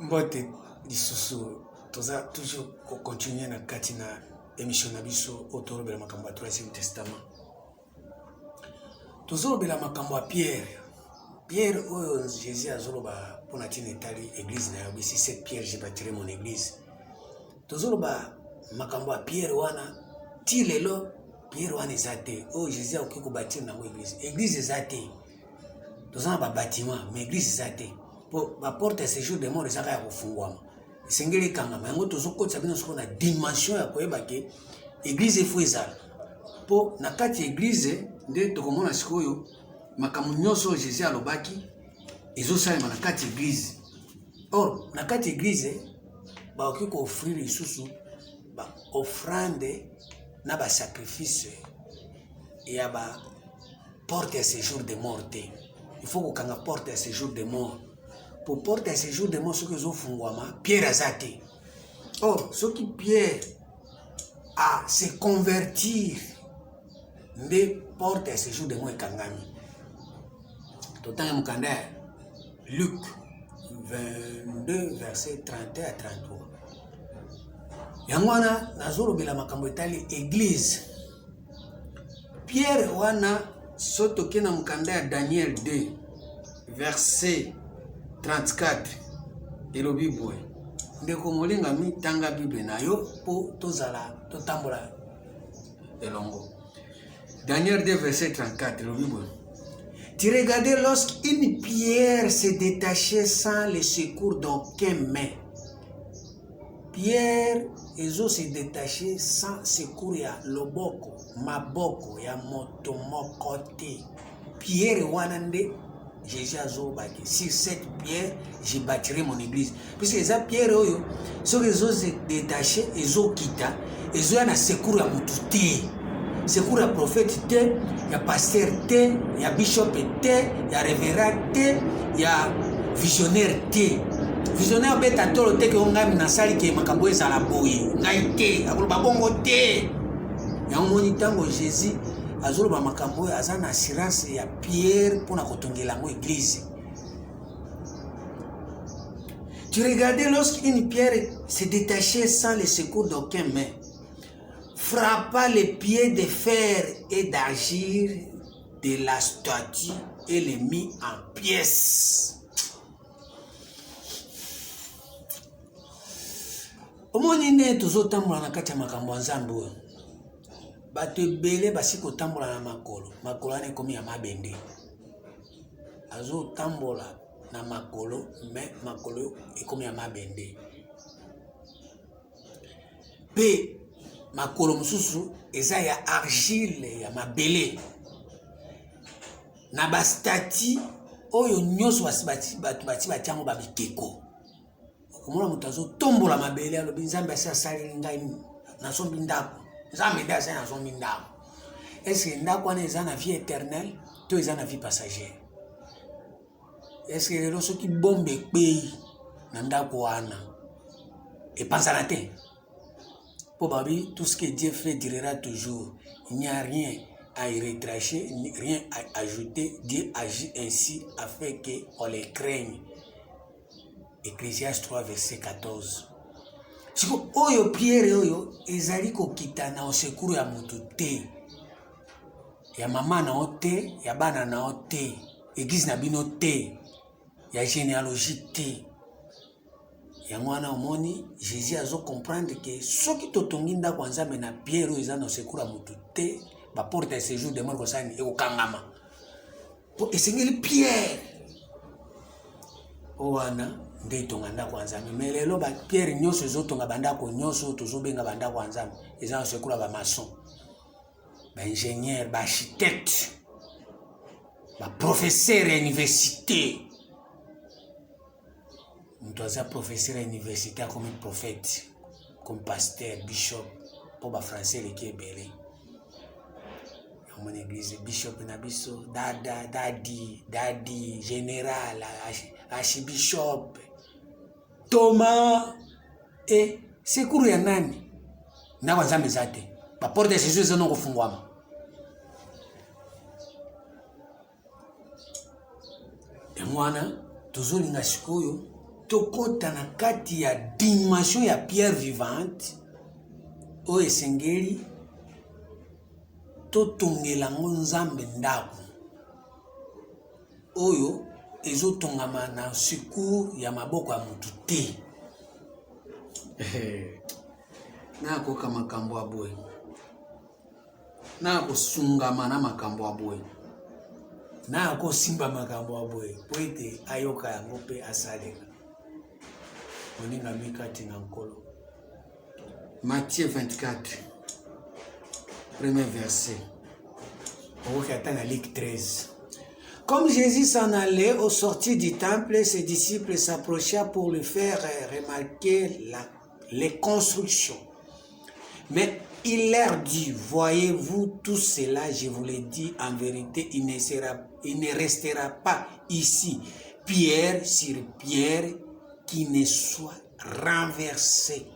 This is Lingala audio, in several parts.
Mbote lisusu toza toujours continuer na kati na émission na biso otorobela makambo ya Troisième Testament. Tozolobela makambo ya Pierre oyo Jésus azoloba pona tina etali église na yo bisi c'est Pierre je bâtirai mon église. Tozoloba makambo ya Pierre wana ti lelo Pierre wana ezate oyo Jésus akoki kobâtir nango église ezate. Tozana ba bâtiment mais église ezate. Po ba porte ya séjour de mort ezaka ya kofungwama. Esengeli kangama yango tozokotisa bino soko na dimension ya koyeba ke église efo ezala. Po na kati église nde tokomona sikoyo makambo nyonso Jésus alobaki ezosalema na kati église. Or na kati église bakoki koofrir lisusu ba offrande na ba sacrifice ya ba porte ya séjour de mort te. Il faut kokanga porte ya séjour de mort. Pour porte à séjour de mon ce que zo fungwama Pierre azate. Or ce qui Pierre a se convertir de porte à séjour de moi kangami. Total mukanda Luc 22 verset 31 à 33. Yangwana nazolo bila makambo etali église. Pierre wana soto kena mukanda Daniel 2 verset 34 elobi boy ndeko molinga mi tanga bible na yo po tozala totambola elongo. Daniel 2 verset 34 elobi boy tu regardais lorsqu'une pierre se détachait sans le secours d'aucun main. Pierre ezo se détacher sans secours ya loboko maboko ya moto mokote. Pierre wanande Jésus a dit, sur cette pierre, je bâtirai mon église. Puisque les pierres, ceux qui ont détaché, ils ont quitté, ils ont un secours à moutouté. Secours à prophète, il y a pasteur, il y a bishop, il y a révérend, il y a visionnaire. Visionnaire, il y a tout le temps qu'on a mis dans la salle qui est macaboué à la bouille. Il y a été, il y a un moniteur Jésus. Azolo ba makambo azana assurance ya Pierre pour na kotongela ngo église. Tu regardais lorsqu'une pierre se détachait sans le secours d'aucun main, frappa les pieds de fer et d'argile de la statue et les mit en pièces. Omoni ne tozotambola na kati ya makambo nzambe. Bato ebele basi kotambola na makolo wana ekomi ya mabende azotambola na makolo mais makolo ekomi ya mabende pe makolo mosusu eza ya argile ya mabele na bastati oyo nyonso bato batiango babikeko okomona moto azotombola mabele alobi nzambe asi asaleli ngai nasombi ndako. Est-ce que ndako wana eza na vie éternelle to eza na vie passagère? Est-ce que lelo soki bombe ekpei na ndako wana epanzana te? Po babi tout ce que Dieu fait durera toujours. Il n'y a rien à y retracher, rien à ajouter. Dieu agit ainsi afin qu'on les craigne. Ecclésiaste 3 verset 14. Siko oyo Pierre oyo ezali kokita na osekuru ya mutu te, ya mama na ote, ya bana na ote, église na bino te, ya généalogie te. Yango wana omoni Jésus azo comprendre que soki totongi ndako nzambe na Pierre oyo eza na osekuru ya mutu te, ba porte ya séjour de mort kosani ekokangama. Po esengeli Pierre owana nde tonga ndako ya nzambe. Mais lelo ba Pierre nyonso ezotonga bandako nyonso tozobenga bandako ya nzambe eza na sekula ba maçon, ba ingénieur, ba architecte, ba professeur ya université. Mutu aza professeur ya université comme prophète, comme pasteur, bishop, po ba français leki ebele. Mon église bishop na biso dadi général archibishop Thomas et secours ya nani na kwa nzambe zate ba porte de Jésus zono kufungwama. Et mwana tozolinga sikoyo tokota na kati ya dimension ya pierre vivante oyo esengeli totongela ngo nzambe ndako oyo ezotongama na secours ya maboko ya mutu te. Nakoka makambo ya boye, nakosungama na makambo ya boye, nakosimba makambo ya boye po ete ayoka yango mpe asalela. Moninga mikati na nkolo. Matthieu 24, premier verset. Luc 13. Comme Jésus s'en allait au sortir du temple, ses disciples s'approchèrent pour lui faire remarquer les constructions. Mais il leur dit, voyez-vous tout cela, je vous l'ai dit, en vérité, il ne restera pas ici pierre sur pierre qui ne soit renversé.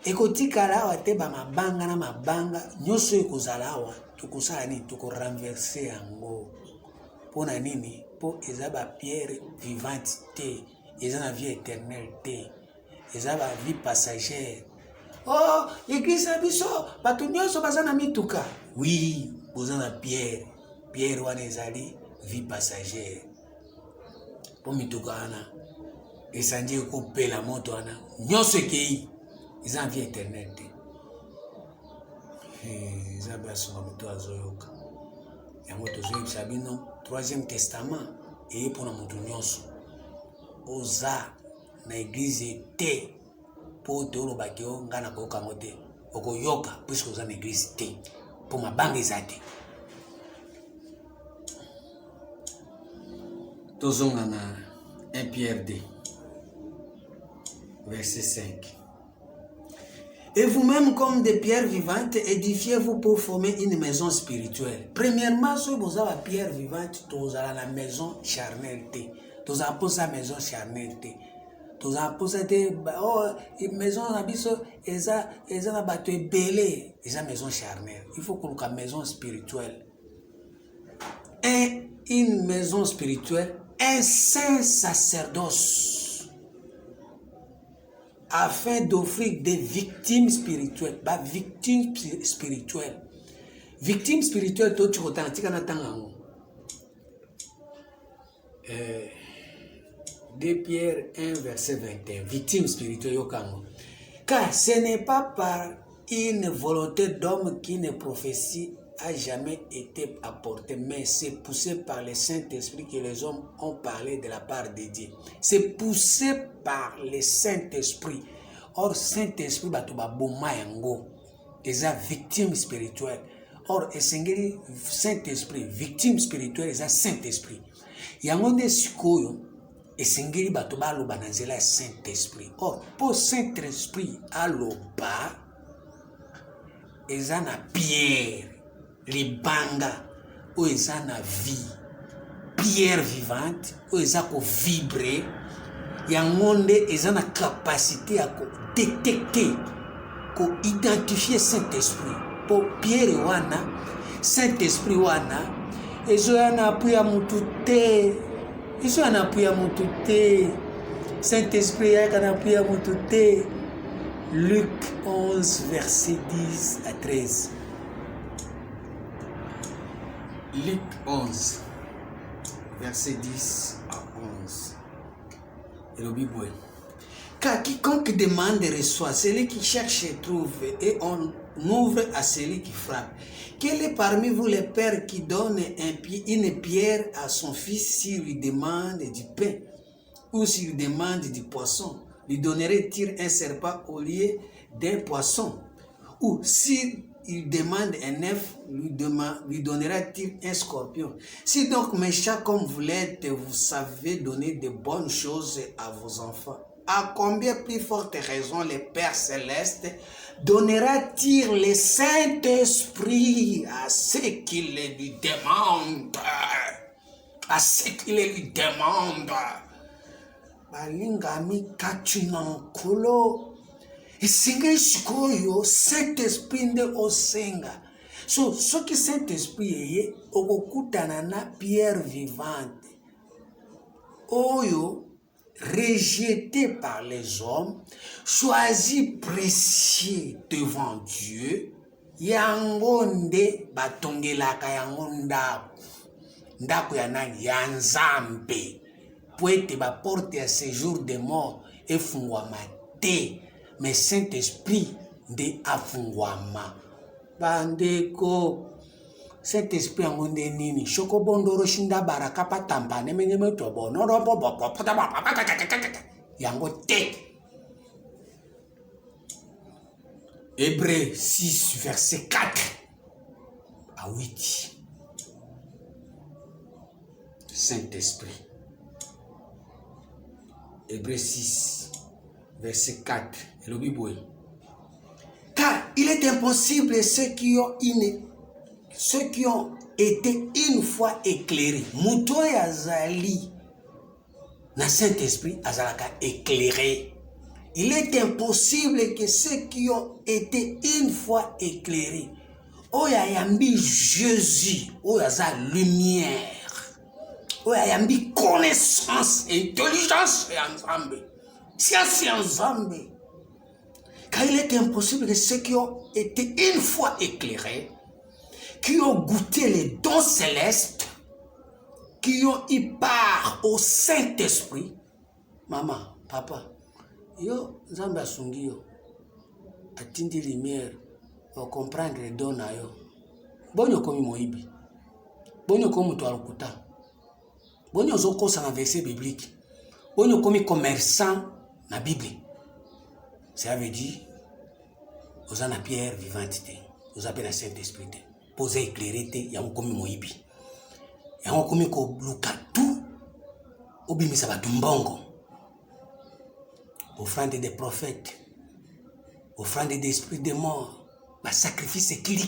Ekotikala awa te ba mabanga na mabanga nyonso ekozala awa tokosala nini tokorenverse yango. Pona nini? Po eza ba pierre vivante te, eza na vie éternelle te, eza ba vie passagère. Oh, l'église a biso bato nyonso baza na mituka. Oui, boza na pierre. Pierre wana ezali vie passagère. Po mituka wana esandi kopela moto wana nyonso ekei eza na vie éternelle te. Eza basunga moto azoyoka. Yango tozoyebisa bino 3e testament eye mpona moto nyonso oza na église te po te olobaki o nga na koyoka ngo te okoyoka puisque oza na église te po mabanga eza te. Tozonga na 1 Pierre 2 verset 5. Et vous-même, comme des pierres vivantes, édifiez-vous pour former une maison spirituelle. Premièrement, si vous avez la pierre vivante, vous avez la maison charnelle. Vous avez la maison charnelle. Vous avez la maison abisso, eza na bato ebele, eza maison charnelle. Il faut qu'on ait une maison spirituelle. Et une maison spirituelle, un saint sacerdoce, afin d'offrir des victimes spirituelles. Bah, victimes spirituelles. Victimes spirituelles, toi, tu retiens, tu as 2 Pierre 1, verset 21. Victimes spirituelles, yokango. Car ce n'est pas par une volonté d'homme qu'une prophétie a jamais été apportée, mais c'est poussé par le Saint-Esprit que les hommes ont parlé de la part de Dieu. C'est poussé par le Saint-Esprit. Or, Saint-Esprit, batuba boma yango, eza victime spirituelle. Or, esengeli Saint-Esprit, victime spirituelle, eza Saint-Esprit. Yango nde sikoyo, esengeli batuba aloba na nzela Saint-Esprit. Or, pour Saint-Esprit aloba, eza na Pierre, libanga, ou eza na vie, pierre vivante, ou eza ko vibrer, yango nde eza na capacité à détecter, ko identifier Saint-Esprit. Po Pierre wana, Saint-Esprit wana, ezo yana apuya mutu te, ezo yana apuya mutu te, Saint-Esprit yana apuya mutu te. Luc 11, verset 10 à 13. Luc 11, verset 10 à 11. Et le Bible. Car quiconque demande reçoit, celui qui cherche trouve, et on ouvre à celui qui frappe. Quel est parmi vous le père qui donne une pierre à son fils s'il lui demande du pain ou s'il lui demande du poisson? Lui donnerait-il un serpent au lieu d'un poisson? Ou s'il demande un œuf, lui donnera-t-il un scorpion? Si donc méchant comme vous l'êtes, vous savez donner de bonnes choses à vos enfants, à combien plus forte raison le Père Céleste donnera-t-il le Saint-Esprit à ceux qui le lui demandent? À ceux qui le lui demandent. Balingami kachinankolo. Esenga sikoyo Saint-Esprit nde osenga. So soki Saint-Esprit yeye okokutana na pierre vivante. Oyo rejeté par les hommes, choisi précieux devant Dieu, yango nde batongelaka yango ndako ya nani ya Nzambe, po ete baporte ya séjour de mort efungwama te, mais Saint-Esprit nde afungwama. Bandeko, Saint-Esprit yango nde nini? Shoko bondoro shinda baraka patamba nemenge metobo norobo bobo yango te. Hébreux 6 verset 4 à 8. Saint-Esprit. Hébreux 6 verset 4. Et le Bible. Car il est impossible ceux qui ont été une fois éclairés. Muto yazali na Saint-Esprit azalaka éclairé. Il est impossible que ceux qui ont été une fois éclairés, oya yambi Jésus, oya za lumière, oya yambi connaissance, intelligence ensemble, science ensemble. Car il est impossible que ceux qui ont été une fois éclairés, qui ont goûté les dons célestes, qui ont eu part au Saint-Esprit, maman, papa, yo Nzambe asungi yo atindi lumière wa comprendre les dons na yo. Bonyo komi moibi, bonyo komi mutu alukuta, bonyo zokosa na verset biblique, bonyo komi commerçant na Bible. Ça veut dire vous en a pierre vivante te, vous avez la Saint-Esprit te, posez éclairé te, yango komi moibi, yango komi ko luka tout obimisa batu mbongo. Offrande des prophètes, offrande d'esprit de mort, ba sacrifice kili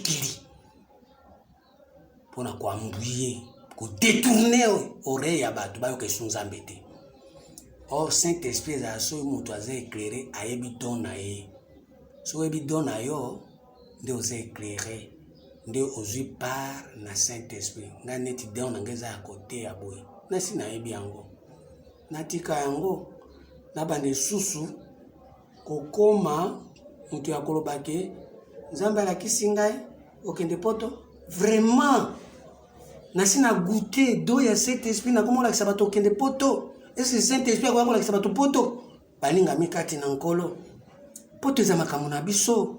pour na ko ambouiller, ko détourner oreille ya batu ba yo ke Nzambe te. Or Saint-Esprit za so mutu aza éclairé ayebi don na ye. So yebi don na yo nde oza éclairé, nde ozwi part na Saint-Esprit. Nga neti don na ngeza ya côté ya boye. Nasi na yebi yango. Natika yango na bande susu kokoma mutu ya kolobake Nzambe alakisi ngai okende poto. Vraiment nasi na goûter do ya Saint-Esprit na komola lakisa bato okende poto. Est-ce Saint-Esprit akomola lakisa bato poto? Balinga mikati na nkolo poto eza makambo na biso.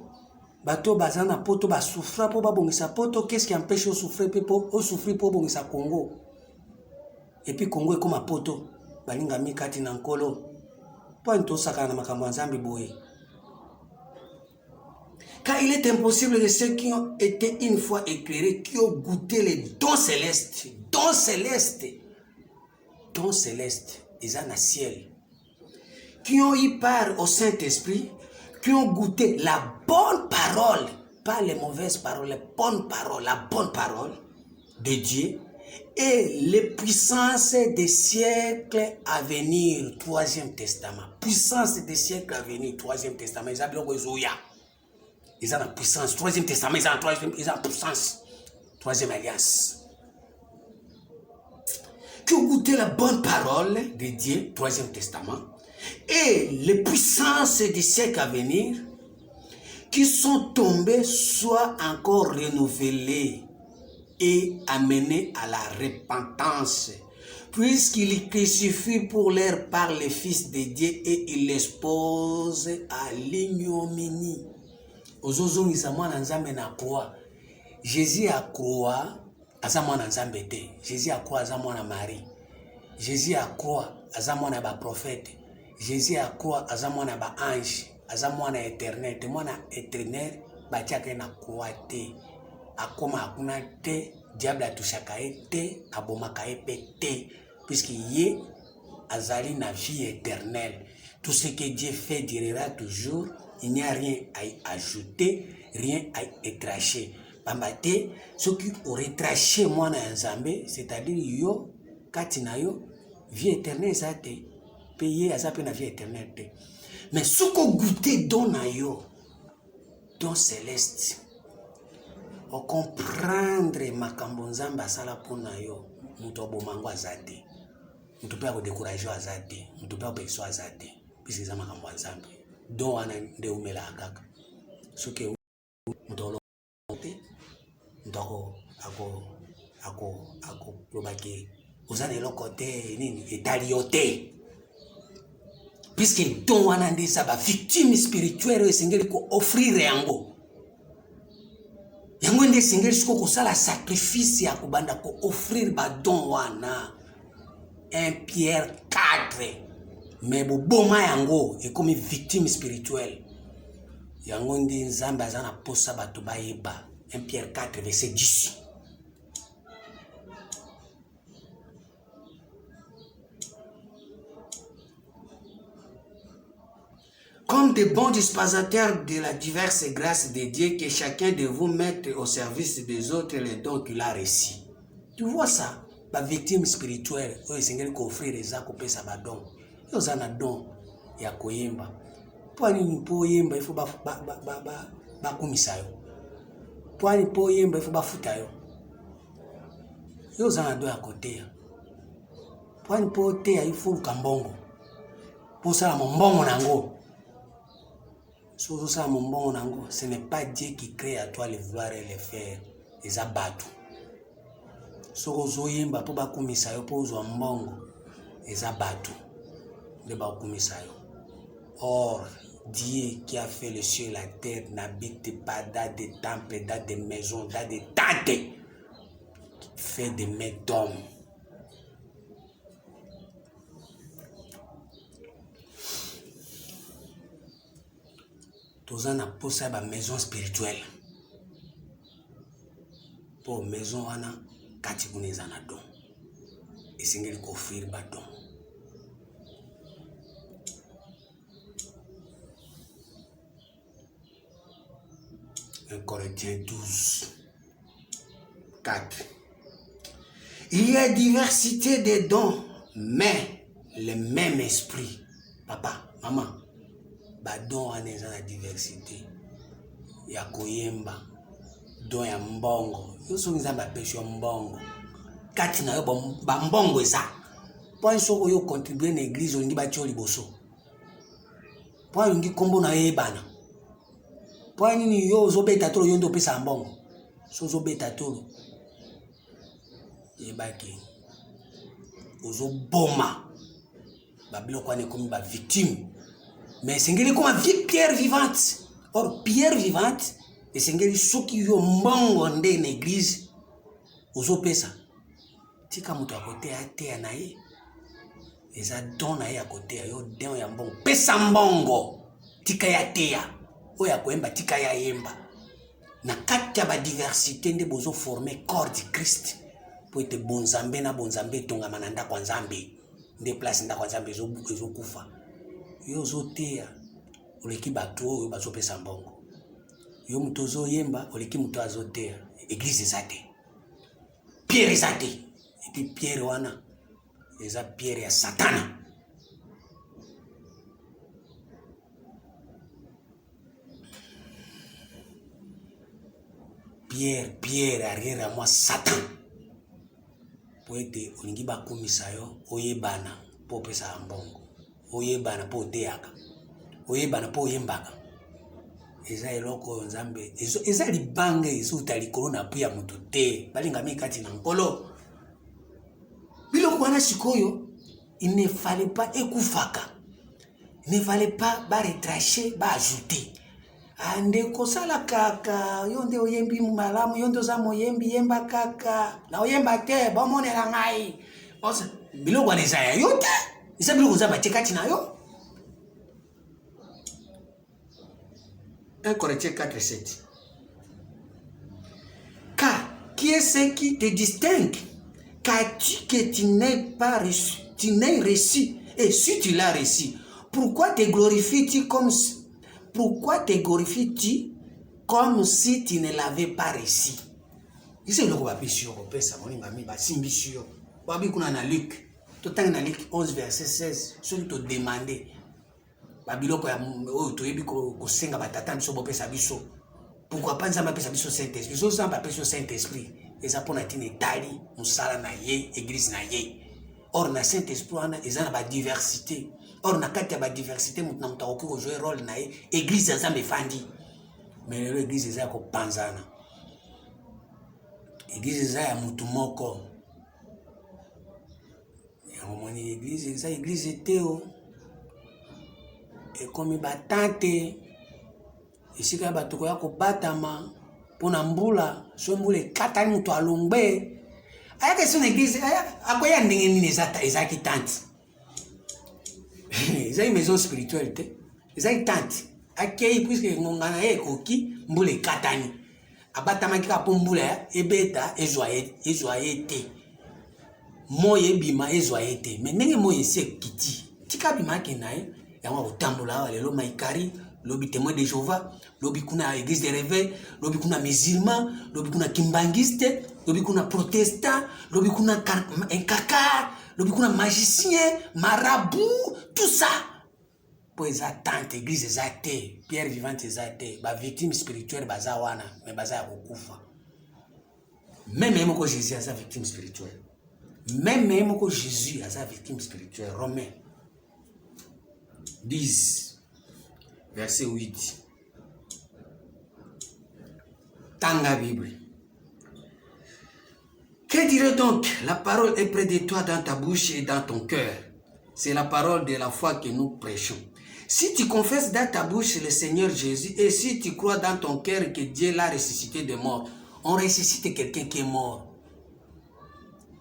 Bato baza na poto basouffra po babongisa poto. Qu'est-ce qui empêche au souffrir po bongisa Congo? Et puis Congo ekoma poto. Balinga mikati na nkolo point tosaka na makambo ya Nzambe boye. Car il est impossible que ceux qui ont été une fois éclairés, qui ont goûté les dons célestes, ils ont un ciel, qui ont eu part au Saint-Esprit, qui ont goûté la bonne parole, pas les mauvaises paroles, la bonne parole de Dieu, et les puissances des siècles à venir, troisième testament. Puissance des siècles à venir, troisième testament. Ils ont la puissance, troisième testament, ils ont la puissance, troisième alliance. Qui ont goûté la bonne parole de Dieu, troisième testament, et les puissances des siècles à venir, qui sont tombées, soit encore renouvelées et amenés à la repentance, puisqu'il crucifie pour leur part le Fils de Dieu et il l'expose à l'ignominie. Ozozo isa mwana Nzambe na croix. Jésus a croix, aza mwana Nzambe te. Jésus a croix, aza mwana Marie. Jésus a croix, aza mwana ba prophète. Jésus a croix, aza mwana ba ange, aza mwana éternel. Te mwana éternel batiaka na croix te. Akoma akuna te, diable atushaka te, abomaka pe te, puisque ye azali na vie éternelle. Tout ce que Dieu fait durera toujours, il n'y a rien à y ajouter, rien à y étracher. Bambate, ceux qui auraient traché moi na Nzambe, c'est-à-dire yo, katina yo, vie éternelle ça te, payer à ça pe na vie éternelle te. Mais ce qu'on goûté don na yo, don céleste, o comprendre makambo Nzambe asala pona yo muto bomango azate mutu pe ko décourager azate mutu pe ko peso azate puisque za makambo nzambe don wana nde umela kaka soki mutu olote ndoko ako lobaki ozana eloko te nini etali yo te puisque don wana nde eza bavictime spirituelle oyo esengeli ko-offrire yango nde esengeli siko kosala sacrifice ya kobanda ko-offrire badon wana 1 Pierre 4 mais boboma yango ekomi victime spirituelle yango nde nzambe aza na posa bato bayeba 1 Pierre 4 verset 10. Comme de bons dispensateurs de la diverse grâce de Dieu, que chacun de vous mette au service des autres les dons qu'il a reçus. Tu vois ça? La victime spirituelle, oyo esengeli koffrir eza kopesa badon. Yo za na don ya koyemba. Pwani mpo yemba ifo bakumisa yo. Pwani mpo yemba ifo bafuta yo. Yo za na don ya koteya. Pwani mpo teya ifo lukambongo. Po sala mbongo nango. Ça, mon bon nango, ce n'est pas Dieu qui crée à toi le vouloir et le faire. Les abattus. Soko zoyemba po bakumisa yo po zo mbongo. Les abattus. De bakumisa yo. Or, Dieu qui a fait le ciel et la terre n'habite pas dans des temples, dans des maisons, dans des tentes. Fait des mains d'hommes. Tous en a posé à maison spirituelle. Pour maison wana kati kuneza na don. Esengeli koffrir ba don. 1 Corinthiens 12, 4. Il y a diversité de dons, mais le même esprit. Papa, maman. Badon wana eza na diversité ya koyemba don ya mbongo yo so nzambe apesi yo mbongo kati na yo mbongo eza po soko yo contribuer na église olingi batio liboso po olingi kombo na yebana po nini yo ozobeta tolo yo ndo pesa mbongo so ozobeta tolo yebaki ozoboma babiloko wana ekomi ba victime. Mais sengeli comme pierre vivante. Or pierre vivante, et sengeli soki yo mbongo nde na église ozo pesa. Tika muto akote ate na ye. Eza don na ye akote yo don ya mbongo. Pesa mbongo. Tika ya teya. Oya koyemba tika ya yemba. Na kati ya ba diversité nde bozo former corps du Christ. Po ete bonzambe na bonzambe tonga mananda kwa nzambe. Nde place nda kwa nzambe ezo kufa. Yo zotea oleki bato oyo bazopesa mbongo yo muto zoyemba oleki muto azotea église ezate pierre ezate et puis pierre wana eza pierre ya satana pierre arrière à moi satan po ete olingi bakumisa yo oyebana po pesa mbongo oyebana po teaka oyebana po yembaka eza eloko nzambe eza libanga ezuta likolo na pia mutu te balinga mikati na nkolo biloko wana sikoyo il ne fallait pas ekufaka il ne fallait pas retracher ajouter ande kosala kaka yo nde oyembi malamu yo nde oza moyembi yemba kaka na oyemba te bomonela ngai biloko wana eza ya yo te. Isa biloko za batekati na yo. 1 Corinthiens 4, 7. Car qui est ce qui te distingue? Qu'as-tu que tu n'aies pas reçu? Tu n'aies reçu. Et si tu l'as reçu, pourquoi te glorifies-tu comme si tu ne l'avais pas reçu? Ici le roi Bishio pesa moninga mi basimbishio. Wabi kuna na Luc. Tout le temps, 11 verset 16, celui qui te demandé, Babiloko ya oyo toyebi ko senga batata biso bopesa biso. Pourquoi pas nzamba pesa biso Saint-Esprit? Biso nzamba pesa Saint-Esprit. Eza pona tina etali musala na ye, église na ye. Or na Saint-Esprit wana eza na ba diversité. Or na kati ya ba diversité mutu na mutu akoki jouer rôle na ye. Église eza mefandi. Mais lelo église eza ko panzana. Église eza ya mutu moko. Moni église eza église teo. Et comme batante esika bato ko ya ko batama pona mbula so mbula katani mutu alongbe. Aya que son église akoya ndenge nini eza ki tante. Eza une maison spirituelle te. Eza ki tante. Akei puisque ngongana ye koki mbula katani. Abatama ki ka po mbula ebeta ezoye te. Moye bima ezoye te. Mais ndenge moye se kiti. Tika bima ke nae yango kotambola lelo maikari lobi témoin de Jéhovah, lobi kuna église de réveil, lobi kuna musulman, lobi kuna kimbangiste, lobi kuna protestant, lobi kuna un kaka, lobi kuna magicien, marabout, tout ça. Pour les attentes, église les athées, pierre vivante les athées, ba victime spirituelle baza wana, mais baza ya kokufa. Même que Jésus a sa victime spirituelle. Même que Jésus a sa victime spirituelle. Romains 10. Verset 8. Tanga Bible. Que dirait donc? La parole est près de toi dans ta bouche et dans ton cœur. C'est la parole de la foi que nous prêchons. Si tu confesses dans ta bouche le Seigneur Jésus et si tu crois dans ton cœur que Dieu l'a ressuscité de mort, on ressuscite quelqu'un qui est mort.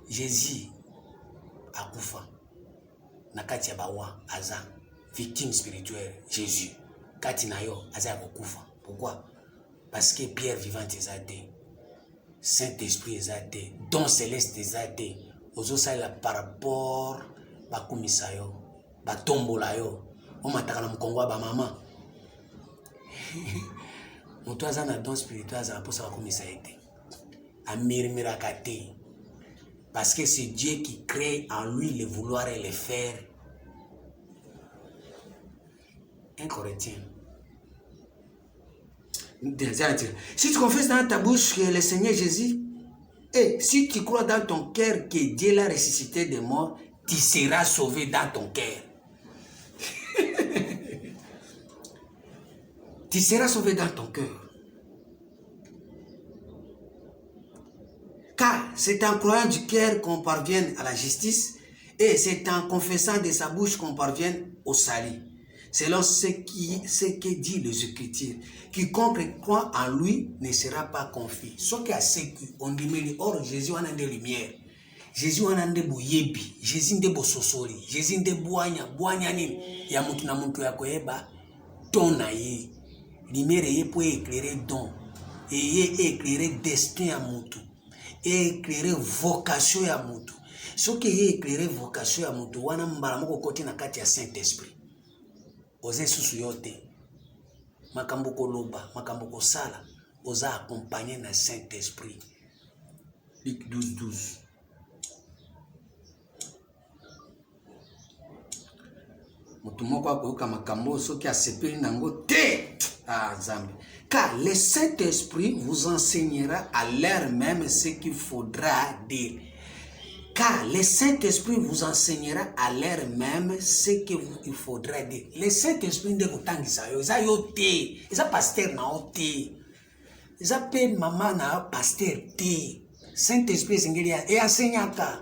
Jésus a koufa. Nakati bawa aza victime spirituelle Jésus. Katinayo aza kokufa. Pourquoi? Parce que pierre vivante est athée. Saint-Esprit est athée. Don céleste est athée. Ozo sala par rapport bakumisa yo, batombola yo. O mataka na mkongo ba mama. Moto aza na don spirituel aza posa bakumisa ete. Amirmira kate. Parce que c'est Dieu qui crée en lui le vouloir et le faire. 1 Corinthiens. Si tu confesses dans ta bouche que le Seigneur Jésus, et si tu crois dans ton cœur que Dieu l'a ressuscité des morts, tu seras sauvé dans ton cœur. Tu seras sauvé dans ton cœur. Car c'est en croyant du cœur qu'on parvient à la justice et c'est en confessant de sa bouche qu'on parvient au salut. Selon ce que dit les Écritures, quiconque croit en lui ne sera pas confus. Ce qui a ce qu'on dit, or Jésus en a des lumières. Jésus en a des boyebi. Jésus en a des bososori. Jésus en a des boanya nini. Ya mutu na mutu ya koyeba don na ye. Lumière ye pour éclairer don. Et éclairer destin à mutu. Et éclairer vocation à mutu. Ce qui est éclairer vocation à mutu, wana mbala moko kote na kati ya Saint-Esprit. Oze susu yote. Makambo koloba, makambo kosala, oza accompagné na Saint-Esprit. Luc 12:12. Mutu moko akoyoka makambo soki asepeli nango te. Ah Nzambe. Car le Saint-Esprit vous enseignera à l'heure même ce qu'il faudra dire. Car le Saint-Esprit vous enseignera à l'heure même ce qu'il faudra dire. Le Saint-Esprit ne vous tangisa yo. Isa yo te. Isa pasteur na yo te. Isa pe maman na pasteur te. Saint-Esprit singelia e enseignaka.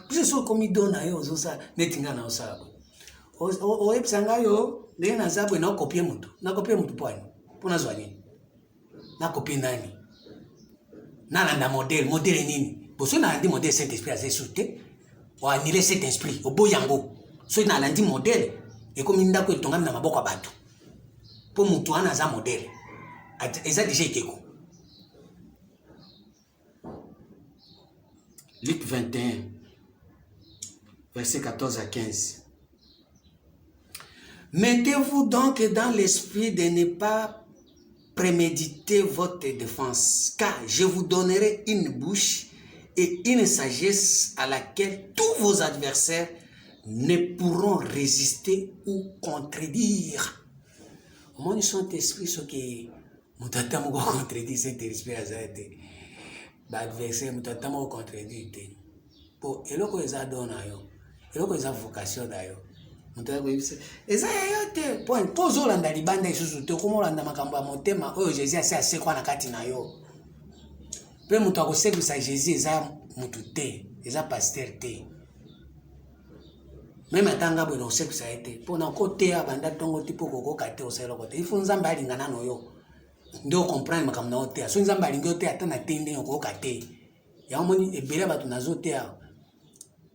Puis so komi dona yo zosa netinga na osaba. O epsanga yo ndenge na zabwe na kopie mutu. Na kopie mutu pwani. Pona zwani. Na kopie nani? Na landa modèle nini? Boso na landi modèle Saint-Esprit a zesute. O anile Saint-Esprit o boyango. So na landi modèle e komi ndako etongami na maboko bato. Po mutu ana za modèle. Eza déjà ikeko. Luc 21 verset 14 à 15. Mettez-vous donc dans l'esprit de ne pas préméditer votre défense, car je vous donnerai une bouche et une sagesse à laquelle tous vos adversaires ne pourront résister ou contredire. Mon Saint-Esprit, ce qui mutata mo contredire Saint-Esprit azate. Ba adversaire mutata mo contredire. Po eloko eza dona yo. eloko eza vocation na yo moto akoyebisa eza yo te po ozolanda libanda isusu te okomolanda makambo ya motema oyo Jésus ase asekwa na kati na yo mpe moto akosekisa Jésus eza motu te eza paster te meme atanga bwena osekisa ye te mpona koteya banda ntongo ti mpo kokoka te osala eloko te ifo nzambe alingana na yo nde okomprendre makambo na yo te so nzambe alingi yo te ata na te ndenge okokoka te yango moni ebele bato nazoteya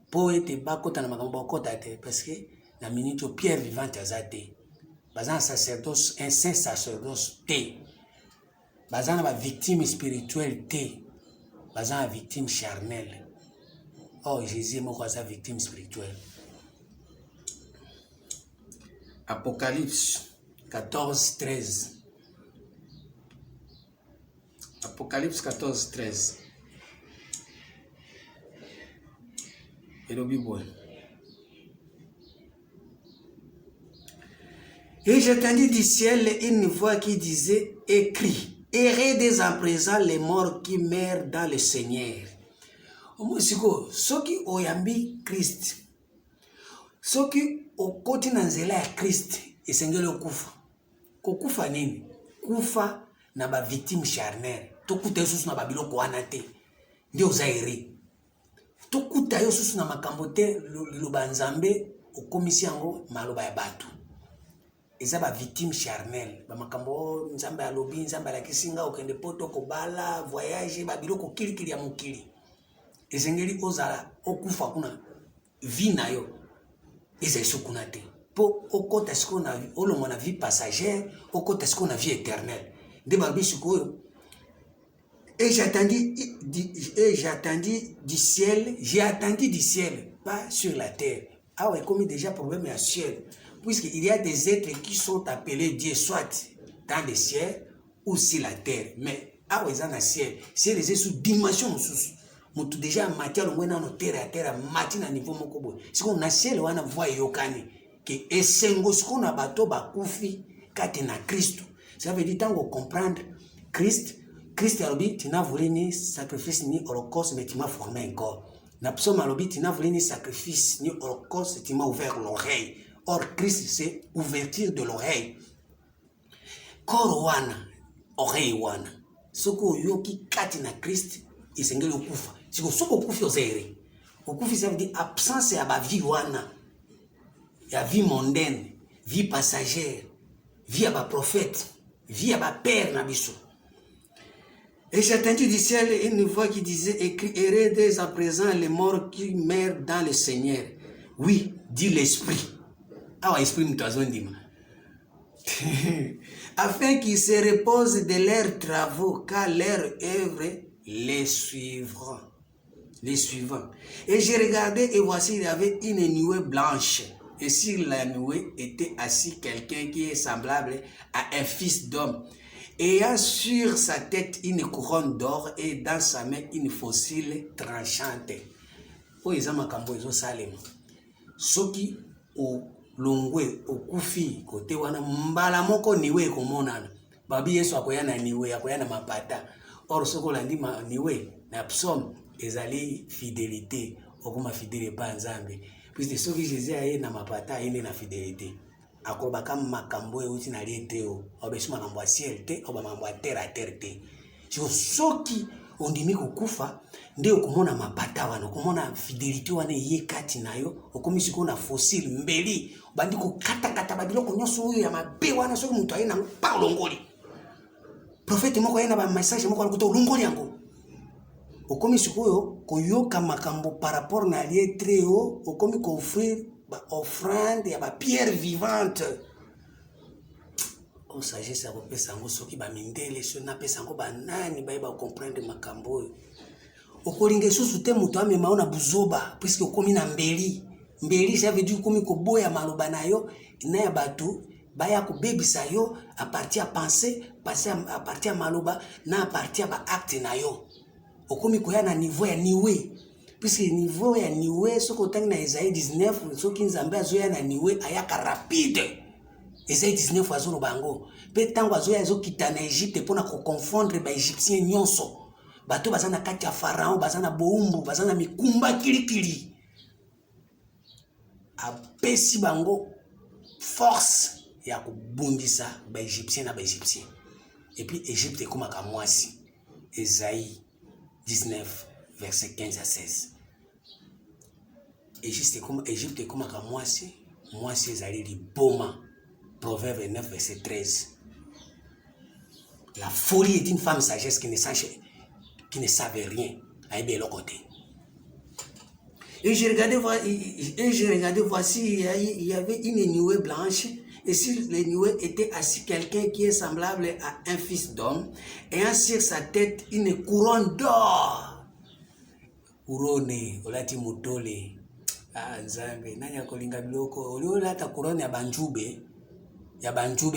mpo ete bakota na makambo bakota te parce que na minute pierre vivante aza te baza na sacerdoce un saint sacerdoce te baza na bavictime spirituelle te baza na victime charnelle or Jésus moko aza victime spirituelle. Apocalypse 14, 13. Apocalypse 14, 13. Et le Bible. Et j'entendis du ciel une voix qui disait, écrit, errez dès à présent les morts qui meurent dans le Seigneur. Omusiko, soki oyambi Christ. Soki okoti na nzela ya Christ, esengeli okufa. Kokufa nini? Kufa na ba victime charnelle. Tokuta yo susu na babiloko wana te. Ndio ozairi. Tokuta yo susu na makambo te liloba nzambe okomisi yango maloba ya bato. Eza ba victime charnelle. Ba makambo nzambe alobi nzambe alakisi nga okende poto kobala voyage babiloko kilikili ya mokili. Esengeli ozala okufa kuna vie na yo. Eza isukuna te. Po okota siko na olongo na vie passagère, okota siko na vie éternelle. De babi siko. Et j'attendis du ciel, j'ai attendu du ciel, pas sur la terre. Ah ouais, comme déjà problème à ciel. Puisqu'il y a des êtres qui sont appelés Dieu, soit dans le ciel ou sur la terre. Mais ah ouais, dans le ciel, c'est les sous dimension sous. Mutu déjà matière le na no terre mati na niveau moko boy. Siko na ciel wana voix yokani que esengo siko na bato bakufi kati na Kristo. Ça veut dire tango comprendre Christ alobi tina voulu ni sacrifice ni holocauste mais tu m'as formé un corps. Na psaume alobi tina voulu ni sacrifice ni holocauste tu m'as ouvert l'oreille. Or Christ c'est ouverture de l'oreille. Corps wana, oreille wana. Soko yoki kati na Christ isengeli okufa. Siko soko okufi ozere. Okufi ça veut dire absence ya ba vie wana. Ya vie mondaine, vie passagère, vie ya ba prophète, vie ya ba père na biso. Et j'ai entendu du ciel une voix qui disait, écrit, errez dès à présent les morts qui meurent dans le Seigneur. Oui, dit l'Esprit. Ah, l'Esprit nous t'as dit. Afin qu'ils se reposent de leurs travaux, car leur œuvre les suivra. Les suivants. Et j'ai regardé et voici il y avait une nuée blanche. Et sur la nuée était assis quelqu'un qui est semblable à un fils d'homme. Ayant sur sa tête une couronne d'or et dans sa main une fossile tranchante. O ezama kambo ezo salema. Soki o longwe o kufi kote wana mbala moko niwe komonana. Babi Yesu akoya na niwe akoya na mapata. Or soko landi ma niwe na psaume ezali fidélité okoma fidèle pa nzambe. Puisque soki Jésus aye na mapata aye na fidélité. Akoba kama makambo euti na lieteo obesuma na mbwa ciel te oba mbwa terre te. Soki ondimi kokufa nde okomona mapata wana okomona fidélité wana ye kati na yo okomisi ko na fossile mbeli bandi ko kata babiloko nyonso oyo ya mabe wana soki mutu aye na pa olongoli. Prophète moko aye na ba message moko alikuta olongoli yango. Okomisi koyo koyoka makambo par rapport na lietreo okomi ko offrir offrande ya ba pierre vivante. O sagesse ya kopesa ngo soki ba mindele so na pesa ngo banani ba comprendre makambo. Okolinga susu te mutu amema ona buzoba puisque okomi na mbeli. Mbeli ça veut dire komi ko boya maloba na yo na ya batu baya ko bebisa yo à partir à penser, passer à partir à maloba na à partir ba acte na yo. Okomi ko ya na niveau ya niwe. Puisque niveau ya niwe soko tangi na Isaïe 19 soki nzambe azoya na niwe ayaka rapide. Isaïe 19 azolo bango. Pe tango azoya azokita na Egypte pona ko confondre ba Égyptiens nyonso. Bato bazana kati ya Pharaon, bazana boumbu, bazana mikumba kilikili. apesi bango force ya kobundisa ba égyptien na ba égyptien. Et puis Égypte ekomaka mwasi. Esaïe 19 verset 15 à 16. Égypte ekomaka mwasi, mwasi ezali liboma. Proverbe 9 verset 13. La folie est une femme sagesse qui ne savait rien. Et j'ai regardé, voici, il y avait une nuée blanche, et sur les nuées était assis quelqu'un qui est semblable à un fils d'homme, ayant sur sa tête une couronne d'or. Couronne, olati mutole, nzambe, nanya kolinga biloko, olata couronne ya banjube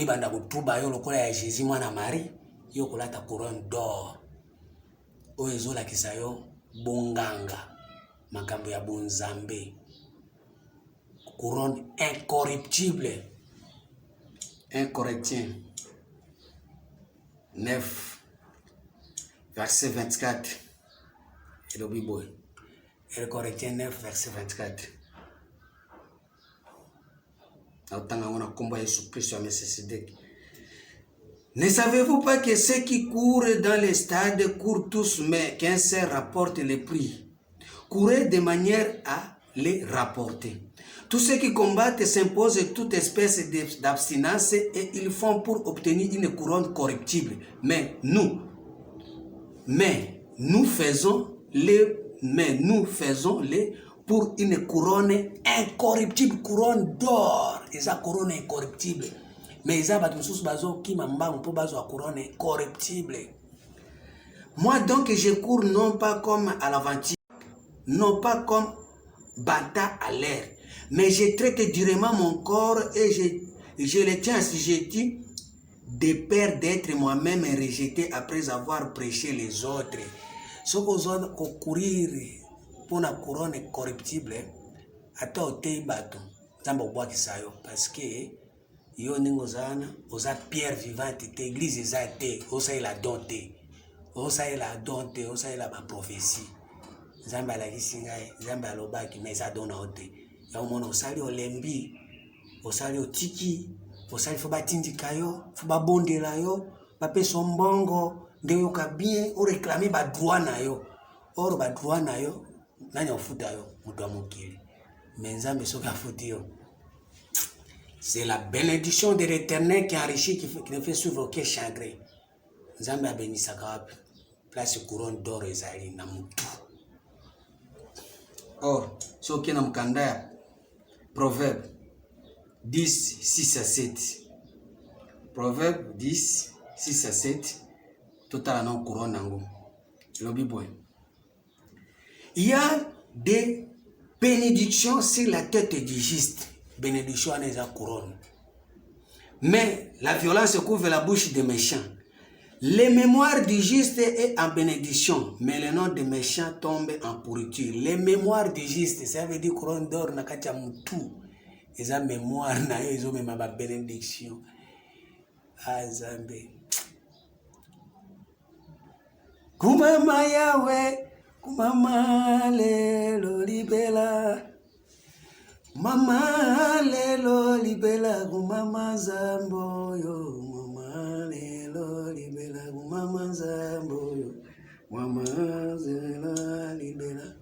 banda kutuba yo lokola ya Jésus mwana Marie, yo kolata couronne d'or. Oyo ezolakisa yo bonganga. Makambo ya bonzambe. Couronne incorruptible. 1 Corinthiens 9 verset 24. Et le Bible. 1 Corinthiens 9 verset 24. Ne savez-vous pas que ceux qui courent dans les stades courent tous, mais qu'un seul rapporte les prix? Courez de manière à les rapporter. Tous ceux qui combattent s'imposent toute espèce d'abstinence et ils font pour obtenir une couronne corruptible. Mais nous faisons-les pour une couronne incorruptible, couronne d'or. Et ça, couronne incorruptible. Mais ils ont tous bazo qui m'embang pour bazo couronne corruptible. Moi donc je cours non pas comme à l'aventure, non pas comme bâtard à l'air, mais je traite durement mon corps et je le tiens assujetti de peur d'être moi-même rejeté après avoir prêché les autres. Ce qu'on a courir pour la couronne corruptible, attends au thé bateau, parce que yo ningozana oza pierre vivante te église eza te osalela donte osalela ba prophétie nzambe alakisi ngai nzambe alobaki mais eza dona ote ya omona osali olembi osali otiki osali fo batindika yo fo babondela yo bapesa mbongo nde yoka bien oreklame badroit na yo oro badroit na yo nani ofuta yo moto ya mokili mais nzambe soki afuti yo. C'est la bénédiction de l'Éternel qui enrichit, qui ne fait suivre aucun chagrin. Nzambe abenisaka wapi? Place couronne d'or ezali na mutu. Or, soki na mkanda ya Proverbe 10, 6 à 7. Proverbe 10, 6 à 7. Total non couronne nango. Lobi boy. Il y a des bénédictions sur la tête du juste. Bénédiction à la couronne. Mais la violence couvre la bouche des méchants. Les mémoires du juste est en bénédiction, mais le nom des méchants tombe en pourriture. Les mémoires du juste, ça veut dire couronne d'or na katia mutu. Et ça mémoire na yo ils ont même ma bénédiction. Ah Zambé. Kumama yawe, kumama lelo libela. Mama lelo libela kumama zambo yo. Mama lelo libela kumama zambo yo. Mama lelo libela.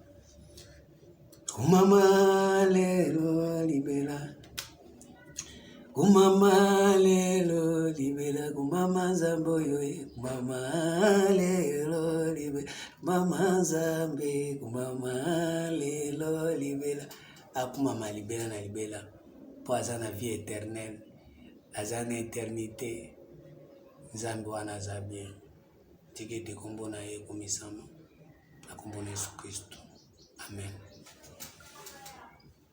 Kumama lelo libela. Kumama lelo libela kumama zambo yo. Mama lelo libela. Mama zambe kumama lelo libela. Akumama libela na libela po aza na vie éternelle aza na éternité nzambe wana aza bien tike te kombo na ye komisama na kombo na Yesu Kristo amen.